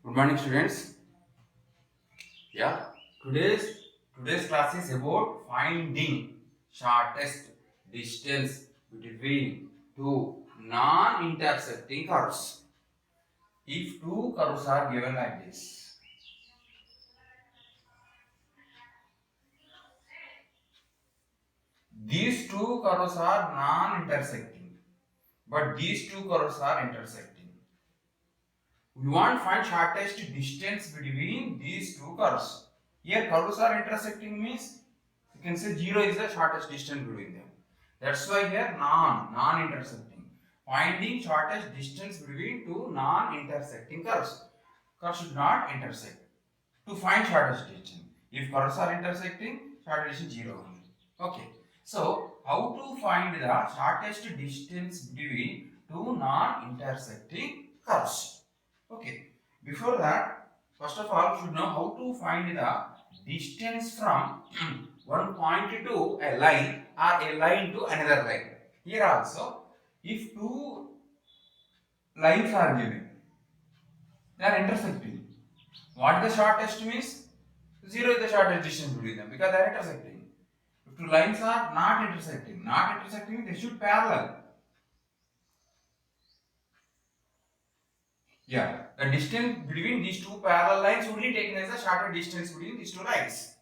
Good morning, students. Yeah, today's today's class is about finding shortest distance between two non-intersecting curves. If two curves are given like this, these two curves are non-intersecting, but these two curves are intersecting. We want to find shortest distance between these two curves. Here curves are intersecting means you can say 0 is the shortest distance between them. That's why here non-intersecting. Finding shortest distance between two non-intersecting curves. Curves should not intersect. To find shortest distance. If curves are intersecting, shortest distance 0 only. Okay. So how to find the shortest distance between two non-intersecting curves? Okay. Before that, first of all, should know how to find the distance from one point to a line or a line to another line. Here also, if two lines are given, they are intersecting. What the shortest means? 0 is the shortest distance between them because they are intersecting. If two lines are not intersecting, they should parallel. Yeah, the distance between these two parallel lines would be taken as the shorter distance between these two lines.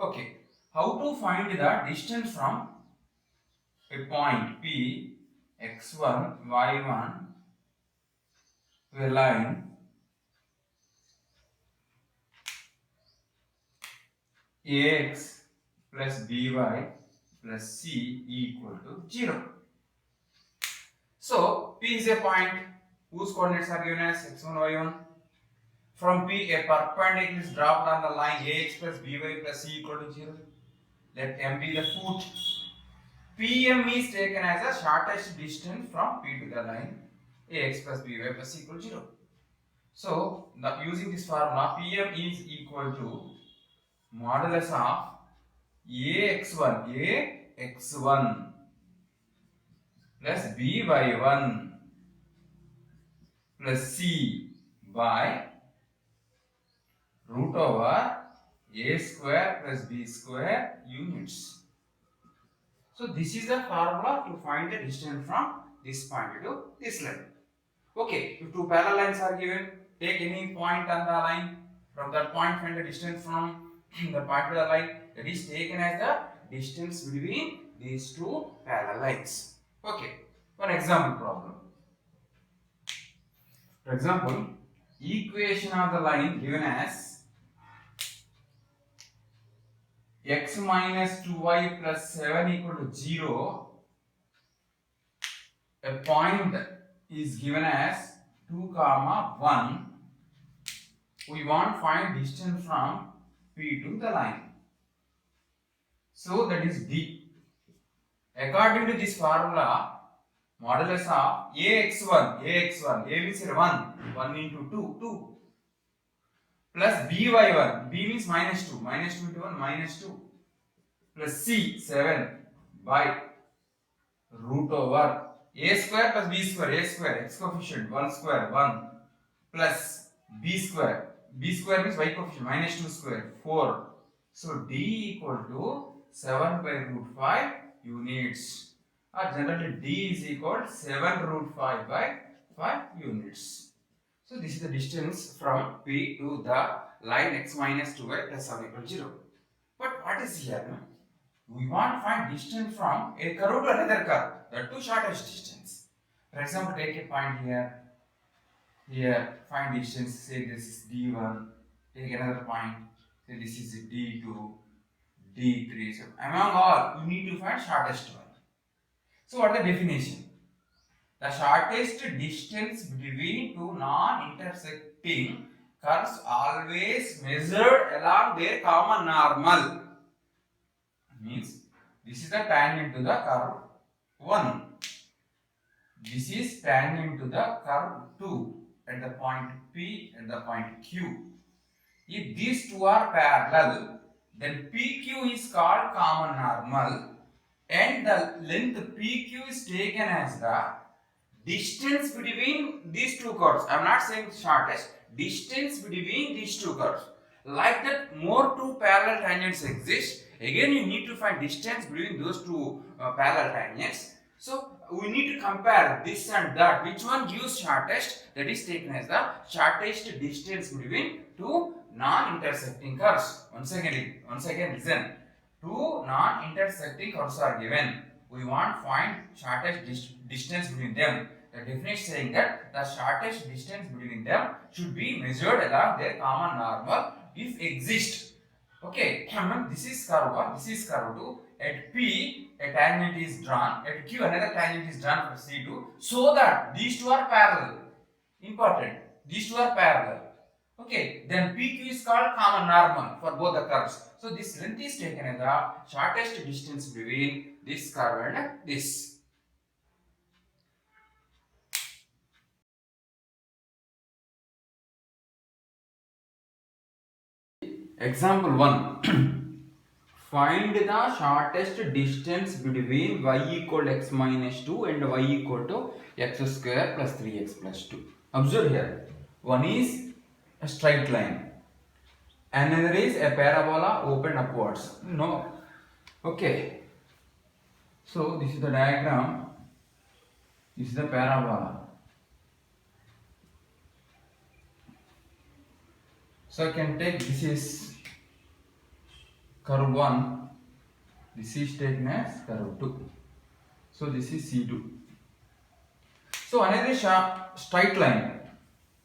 Okay, how to find the distance from a point P, x1, y1 to a line ax plus by plus c equal to 0. So, P is a point whose coordinates are given as x1, y1. From P, a perpendicular is dropped on the line ax plus by plus c equal to 0. Let M be the foot. PM is taken as the shortest distance from P to the line ax plus by plus c equal to 0. So, using this formula, PM is equal to modulus of ax1 plus by1 plus c by root over a square plus b square units. So this is the formula to find the distance from this point to this line. Okay, if two parallel lines are given, take any point on the line. From that point, find the distance from the point to the line. That is taken as the distance between these two parallel lines. Okay, one example problem. For example, equation of the line given as x minus 2y plus 7 equal to 0. A point is given as 2 comma 1. We want to find distance from P to the line. So that is D. According to this formula, modulus of ax1, a means 1 into 2, plus by1, b means minus 2 into 1, minus 2, plus c, 7 by root over a square plus b square, x coefficient 1 square 1 plus b square means y coefficient minus 2 square 4. So d equal to 7 by root 5 units, or generally d is equal to 7 root 5 by 5 units. So this is the distance from P to the line x minus 2y plus 7 equal to 0. But what is here? No? We want to find distance from a curve to another curve, the two shortest distance. For example, take a point here. Here, find distance. Say this is d1. Take another point. Say this is d2, d3. So among all, you need to find shortest one. So what is the definition? The shortest distance between two non-intersecting curves always measured along their common normal. Means this is the tangent to the curve 1. This is tangent to the curve 2 at the point P and the point Q. If these two are parallel, then PQ is called common normal and the length PQ is taken as the distance between these two curves. I am not saying shortest, distance between these two curves. Like that, more two parallel tangents exist. Again, you need to find distance between those two parallel tangents. So we need to compare this and that. Which one gives shortest? That is taken as the shortest distance between two non-intersecting curves. Once again listen. Two non-intersecting curves are given. We want find shortest distance between them. The definition saying that the shortest distance between them should be measured along their common normal if exist. Okay, this is curve 1, this is curve 2. At P, a tangent is drawn. At Q, another tangent is drawn for C2, so that these two are parallel. Important. These two are parallel. Okay, then PQ is called common normal for both the curves. So this length is taken as the shortest distance between this curve and this. Example 1. Find the shortest distance between y equal x minus 2 and y equal to x square plus 3x plus 2. Observe here. One is a straight line. Another is a parabola open upwards. No. Okay. So this is the diagram. This is the parabola. So I can take this is curve 1, this is taken as curve 2. So this is C2. So another straight line,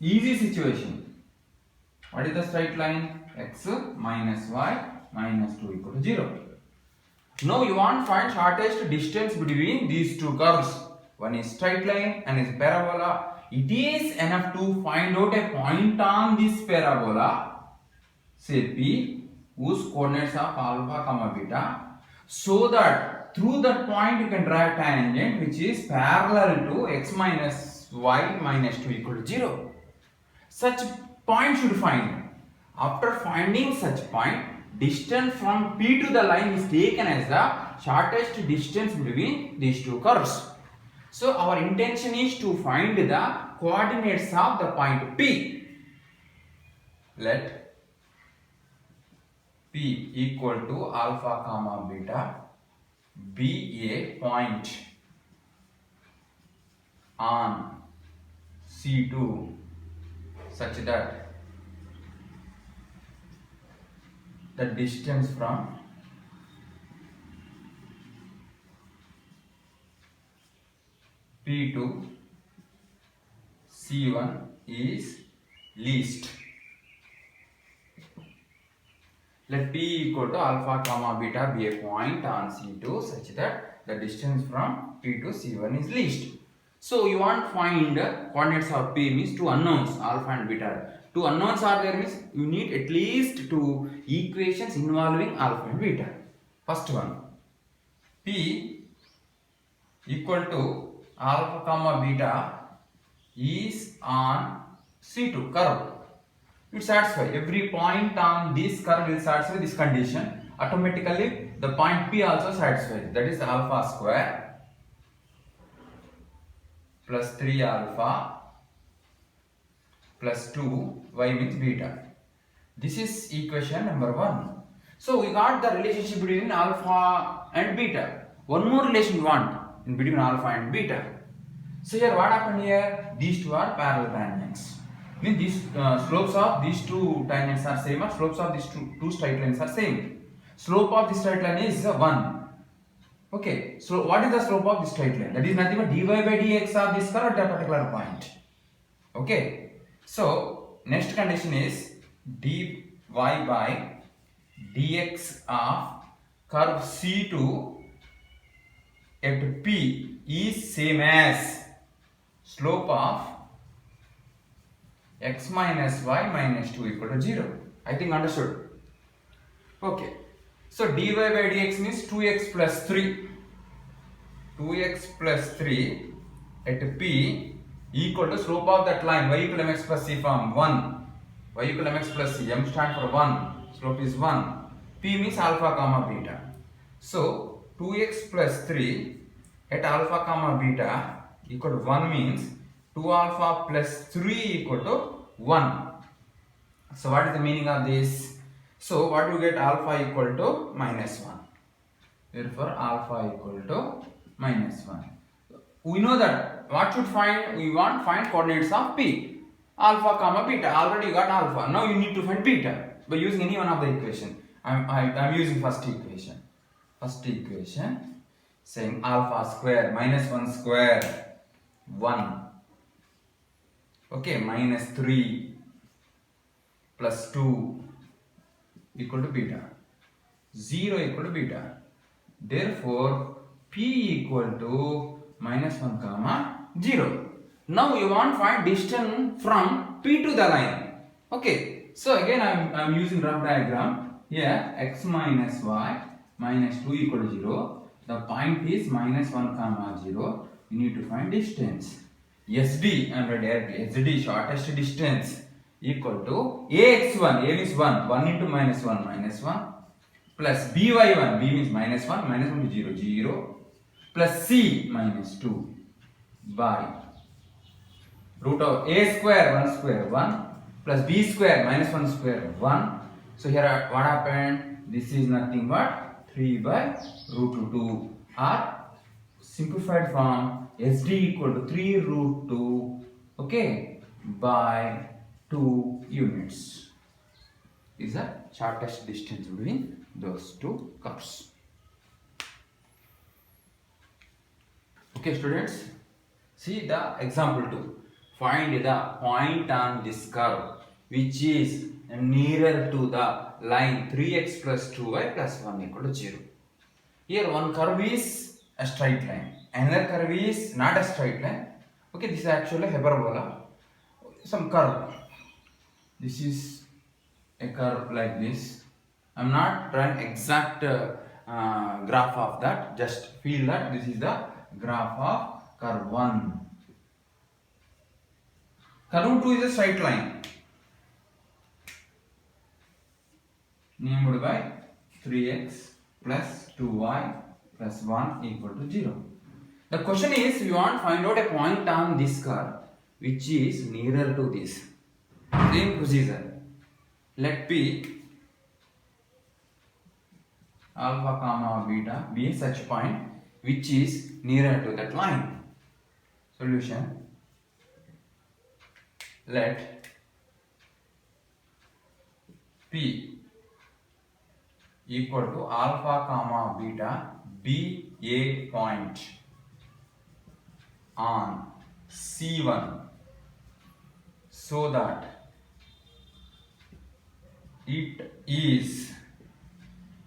easy situation. What is the straight line? X minus y minus 2 equal to 0. Now you want to find shortest distance between these two curves. One is straight line and is parabola. It is enough to find out a point on this parabola, say P, whose coordinates are alpha, beta, so that through that point you can draw a tangent which is parallel to x minus y minus 2 equal to 0. Such point should find. After finding such point, distance from P to the line is taken as the shortest distance between these two curves. So our intention is to find the coordinates of the point P. Let P equal to alpha, beta be a point on C2 such that the distance from P to C1 is least. Let P equal to alpha, beta be a point on C2 such that the distance from P to C1 is least. So you want to find coordinates of P means two unknowns, alpha and beta. Two unknowns are there means you need at least two equations involving alpha and beta. First one, P equal to alpha, beta is on C2 curve. It satisfies every point on this curve will satisfy this condition. Automatically the point P also satisfies. That is alpha square plus 3 alpha plus 2 y means beta. This is equation number 1. So we got the relationship between alpha and beta. One more relation we want in between alpha and beta. So here what happened here? These two are parallel tangents. Means these slopes of these two tangents are same, or slopes of these two straight lines are same. Slope of this straight line is 1. Okay, so what is the slope of this straight line? That is nothing but dy by dx of this curve at a particular point. Okay, so next condition is dy by dx of curve C2 at P is same as slope of x minus y minus 2 equal to 0. I think understood. Okay. So dy by dx means 2x plus 3. 2x plus 3 at P equal to slope of that line y equal mx plus c form 1. Y equal mx plus c. M stand for 1. Slope is 1. P means alpha, beta. So 2x plus 3 at alpha, beta equal to 1 means 2 alpha plus 3 equal to 1. So what is the meaning of this? So what you get, alpha equal to minus 1. Therefore alpha equal to minus 1. We know that what should find, we want find coordinates of P. Alpha comma beta. Already you got alpha. Now you need to find beta by using any one of the equation. I'm using first equation. First equation saying alpha square minus 1 square 1. Okay, minus 3 plus 2 equal to beta. 0 equal to beta. Therefore, P equal to minus 1 comma 0. Now you want find distance from P to the line. Okay, so again I'm using rough diagram. Here x minus y minus 2 equal to 0. The point is minus 1 comma 0. You need to find distance. SD, and directly SD, shortest distance, equal to AX1. A means 1. 1 into minus 1 minus 1. Plus by1, b means minus 1, minus 1 to 0, 0, plus c minus 2 by root of a square, 1 square, 1, plus b square, minus 1 square, 1. So here what happened? This is nothing but 3 by root 2, or simplified form SD equal to 3 root 2, okay, by 2 units. Is the shortest distance between those two curves. Okay, students, see the example 2. Find the point on this curve which is nearer to the line 3x plus 2y plus 1 equal to 0. Here one curve is a straight line, another curve is not a straight line. Okay, this is actually a hyperbola, some curve. This is a curve like this. I am not drawing exact graph of that, just feel that this is the graph of curve 1. Curve 2 is a straight line named by 3x plus 2y plus 1 equal to 0. The question is, we want to find out a point on this curve which is nearer to this. Same procedure. Let P alpha comma beta be a such point which is nearer to that line. Solution. Let P equal to alpha comma beta be a point on C1 so that it is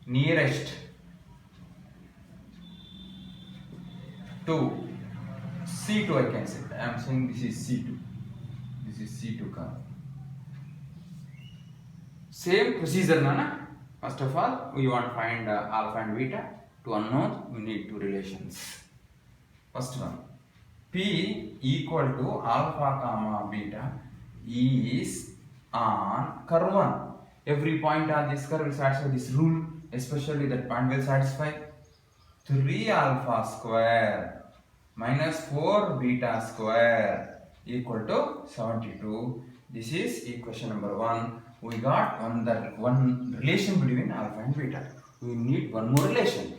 nearest to C2. I can say I am saying this is C2. This is C2 curve. Same procedure, Nana. First of all, we want to find alpha and beta. To unknown, we need two relations. First one, P equal to alpha comma beta is on curve 1. Every point on this curve will satisfy this rule, especially that point will satisfy 3 alpha square minus 4 beta square equal to 72. This is equation number 1. We got one relation between alpha and beta. We need one more relation.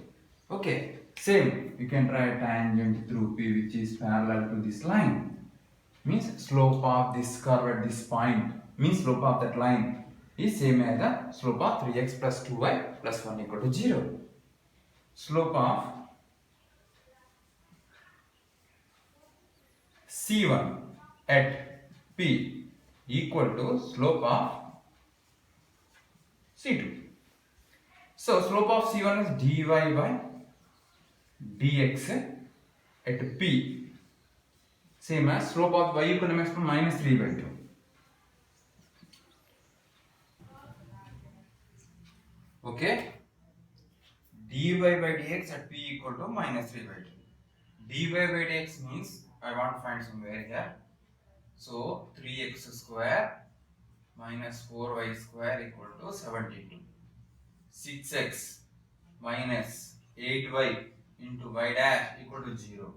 Okay, same. You can try a tangent through P which is parallel to this line. Means slope of this curve at this point, means slope of that line is same as the slope of 3x plus 2y plus 1 equal to 0. Slope of C1 at P equal to slope of C2. So slope of C1 is dy by dx at P, same as slope of y equal to maximum minus 3 by 2. Okay, dy by dx at P equal to minus 3 by 2. dy by dx means I want to find somewhere here. So 3x square minus 4y square equal to 72. 6x minus 8y into y dash equal to 0.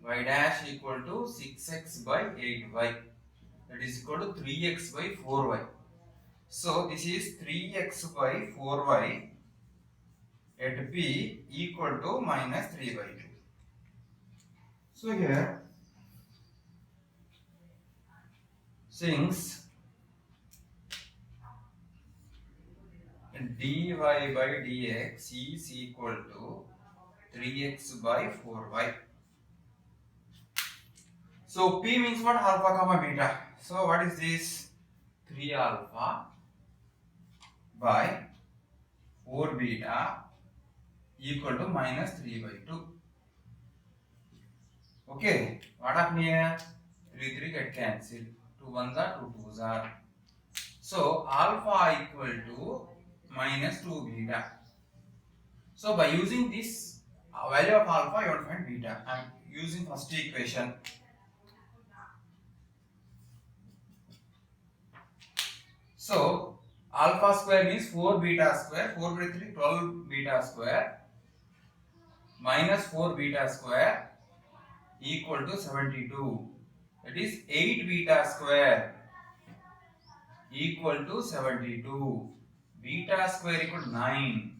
Y dash equal to 6x by 8y. That is equal to 3x by 4y. So this is 3x by 4y at P equal to minus 3 by 2. So here, since dy by dx is equal to 3x by 4y. So P means what? Alpha comma beta. So what is this? 3 alpha by 4 beta equal to minus 3 by 2. Okay, what happened here? 3 get cancelled. 2 1s are 2 2s are. So alpha equal to minus 2 beta. So by using this value of alpha, you will find beta. I am using first equation. So alpha square means 4 beta square. 4 by 3 12 beta square minus 4 beta square equal to 72. That is 8 beta square equal to 72. Beta square equal to 9.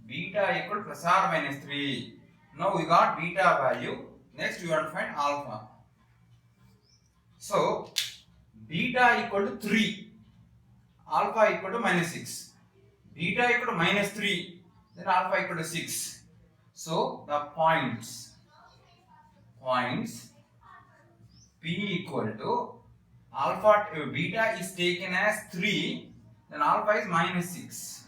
Beta equal to plus or minus 3. Now we got beta value. Next we want to find alpha. So beta equal to 3. Alpha equal to minus 6. Beta equal to minus 3. Then alpha equal to 6. So the points P equal to alpha beta is taken as 3, then alpha is minus 6.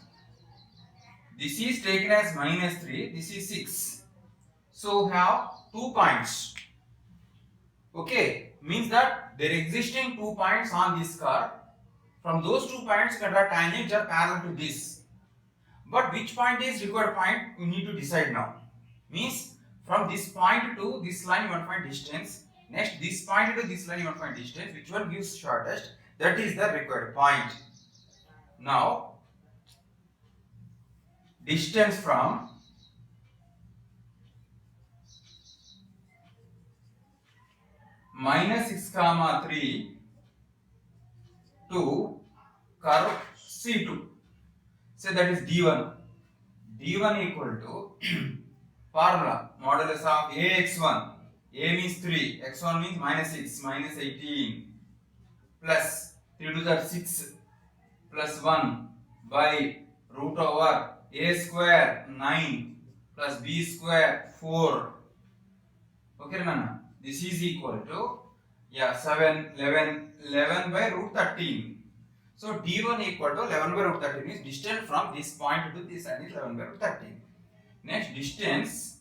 This is taken as minus 3, this is 6. So we have 2 points. Okay, means that there are existing 2 points on this curve. From those 2 points, that are tangents are parallel to this. But which point is required point? We need to decide now. Means from this point to this line you want to find distance. Next this point to this line you want to find distance. Which one gives shortest? That is the required point. Now distance from minus 6 comma 3 to curve C2. Say that is D1. D1 equal to formula modulus of AX1. A means 3, x1 means minus 6, minus 18 plus 3 to the 6 plus 1 by root over a square 9 plus b square 4. Okay, Nana? This is equal to 7, 11 by root 13. So D1 equal to 11 by root 13 is distance from this point to this and is 11 by root 13. Next distance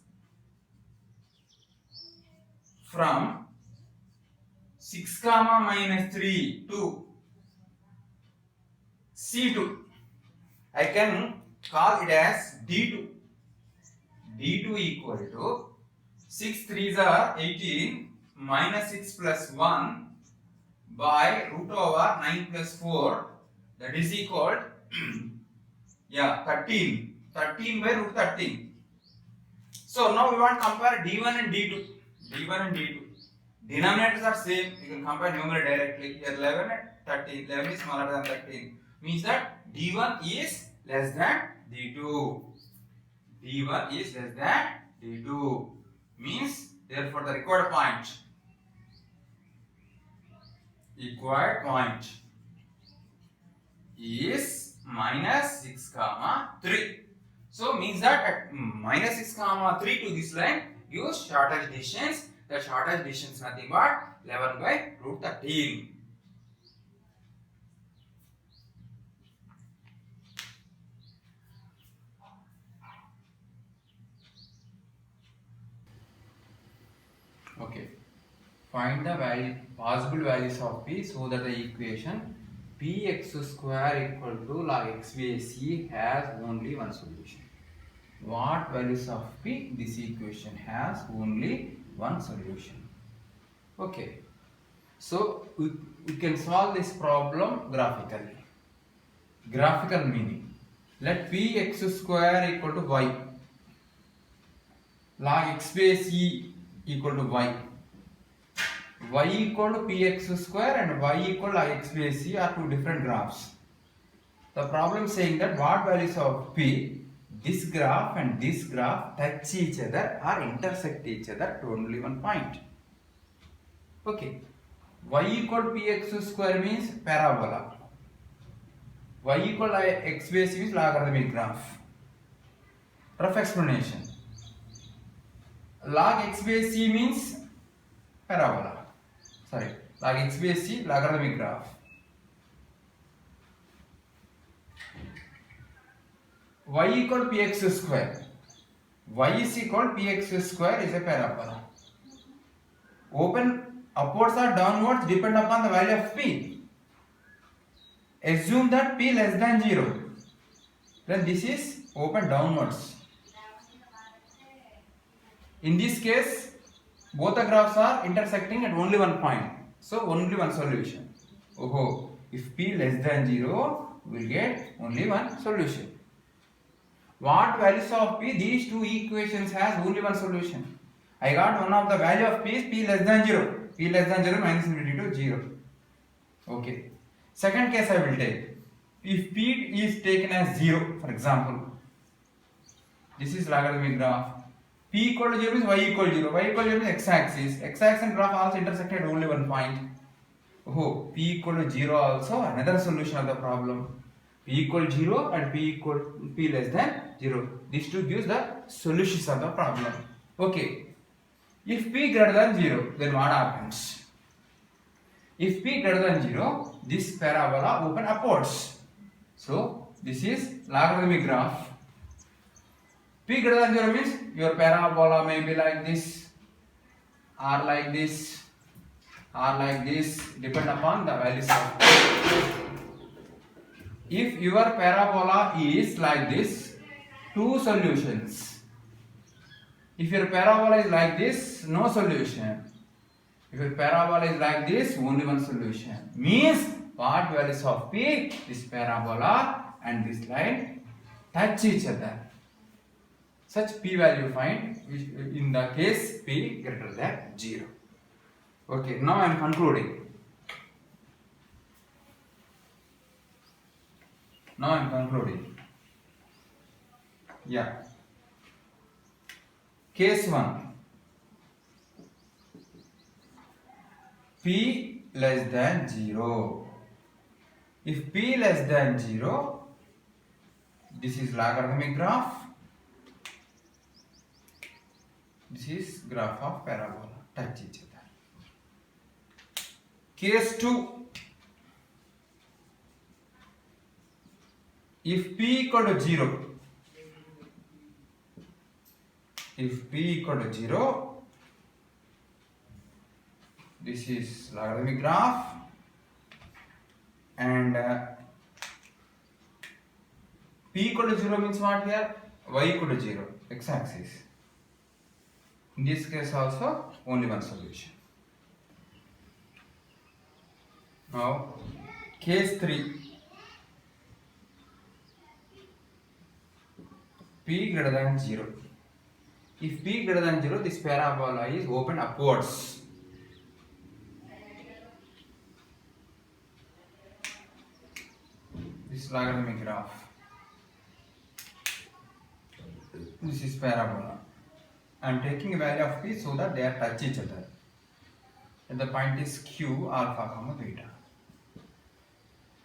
from 6 comma minus 3 to C2. I can call it as D2. D2 equal to 6 3s are 18 minus 6 plus 1 by root over 9 plus 4, that is equal 13. 13 by root 13. So now we want to compare D1 and D2. D1 and D2. Denominators are same. You can compare numerator directly. Here 11 and 13. 11 is smaller than 13. Means that D1 is less than D2. D1 is less than D2. Means therefore the required point is minus 6 comma 3. So means that at minus 6 comma 3 to this line gives shortest distance. The shortest distance nothing but 11 by root 13. Okay. Find the possible values of P so that the equation Px square equal to log x by c has only one solution. What values of P? This equation has only one solution. Okay. So we can solve this problem graphically. Graphical meaning. Let Px square equal to y. Log x by c equal to y. Y equal to px square and y equal to x by c are two different graphs. The problem saying that what values of p, this graph and this graph touch each other or intersect each other at only one point. Okay, y equal to px square means parabola. Y equal to x base means logarithmic graph. Rough explanation. Log x base c means parabola. Sorry, log x base c logarithmic graph. Y equal to px square. Y is equal to px square is a parabola. Open upwards or downwards depend upon the value of p. Assume that p less than 0. Then this is open downwards. In this case, both the graphs are intersecting at only one point. So only one solution. Oh, if p less than 0, we will get only one solution. What values of p? These two equations has only one solution. I got one of the value of p is p less than 0. P less than 0 minus infinity to 0. Okay. Second case I will take. If p is taken as 0, for example, this is logarithmic graph. P equal to 0 means y equal to 0. Y equal to 0 means x-axis. X-axis and graph also intersected at only one point. Oh, p equal to 0 also another solution of the problem. P equal 0 and p less than 0. These two gives the solutions of the problem. Okay. If p greater than 0, then what happens? If p greater than 0, this parabola open upwards. So this is logarithmic graph. P greater than 0 means your parabola may be like this, or like this, or like this, depend upon the values of p. If your parabola is like this, two solutions. If your parabola is like this, no solution. If your parabola is like this, only one solution. Means what values of p? This parabola and this line touch each other. Such p value find in the case p greater than 0. Okay, now I am concluding. Yeah. Case 1. P less than 0. If p less than 0, this is logarithmic graph. This is graph of parabola. Touch each other. Case 2. If p equal to 0, this is logarithmic graph, and p equal to 0 means what here? Y equal to 0, x-axis. In this case also only one solution. Now case 3. P greater than 0. If p greater than 0, this parabola is open upwards. This is logarithmic graph. This is parabola. I am taking a value of p so that they are touch each other. And the point is q alpha comma beta.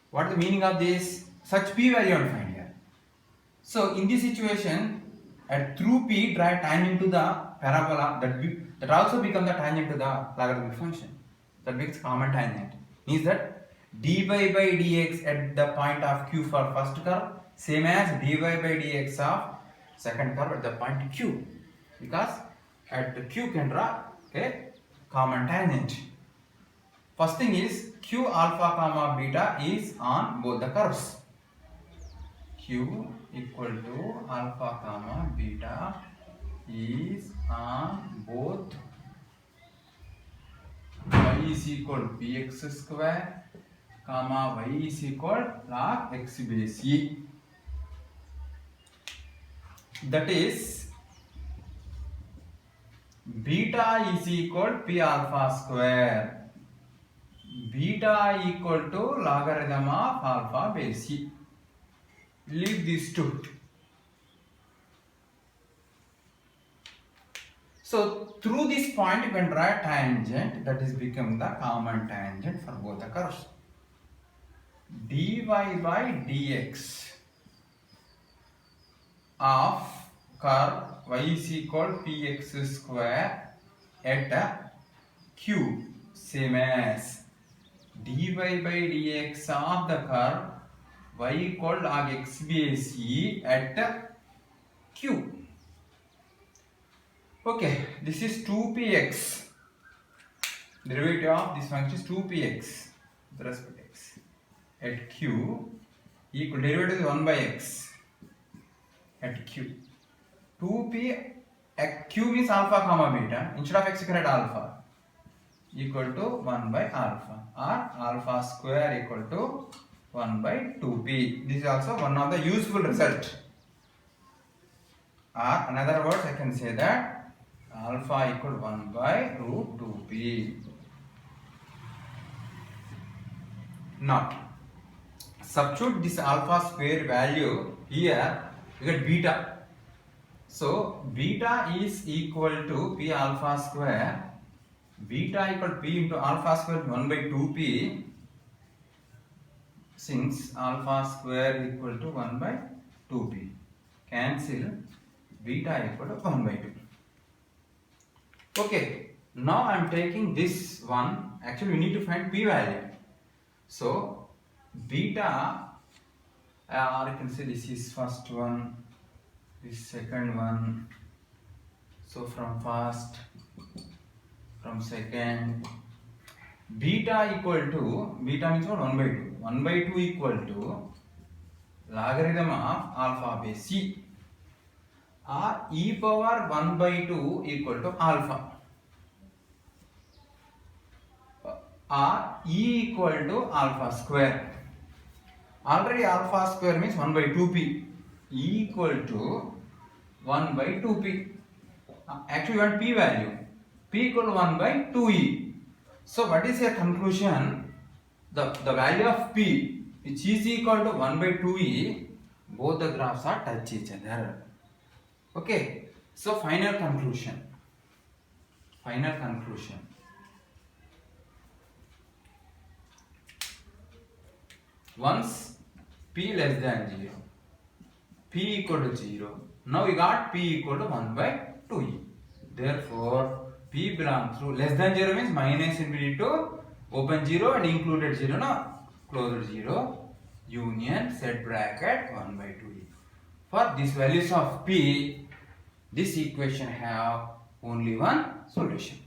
What is the meaning of this? Such p value I will find here. So in this situation, at through p drive tangent to the parabola, that also becomes the tangent to the logarithmic function. That becomes common tangent. Means that dy by dx at the point of q for first curve same as dy by dx of second curve at the point q. Because at the q can draw a common tangent. First thing is q alpha comma beta is on both the curves. Q equal to alpha comma beta is on both. Y is equal to px square comma y is equal log x base e. That is beta is equal p alpha square. Beta equal to logarithm of alpha base e. leave these two. So through this point you can draw a tangent that is become the common tangent for both the curves. dy by dx of curve y is equal px square at q, same as dy by dx of the curve y equal log x base at q. Okay, this is 2px. Derivative of this function is 2px with respect to x at q equal derivative is 1 by x at q. 2p at q means alpha comma beta. Instead of x you can write alpha equal to 1 by alpha, or alpha square equal to 1 by 2p. This is also one of the useful result. Or in other words I can say that alpha equal 1 by root 2p. Now substitute this alpha square value here, you get beta. So beta is equal to p alpha square. Beta equal to p into alpha square 1 by 2p. Since alpha square equal to 1 by 2p, cancel, beta equal to 1 by 2. Okay, now I am taking this one. Actually we need to find p value. So beta, or you can say this is first one, this second one. So from first, from second, beta equal to, beta means what? 1 by 2. 1 by 2 equal to logarithm of alpha base c, or e power 1 by 2 equal to alpha, or e equal to alpha square. Already alpha square means 1 by 2p, e equal to 1 by 2p. Actually you want p value, p equal to 1 by 2e. So what is your conclusion? The value of p which is equal to 1 by 2e, both the graphs are touch each other. Okay, so final conclusion. Once p less than 0, p equal to 0, now we got p equal to 1 by 2e. Therefore p belongs to less than 0 means minus infinity to open 0 and included 0, no, closed 0, union set bracket 1 by 2e. For these values of p, this equation have only one solution.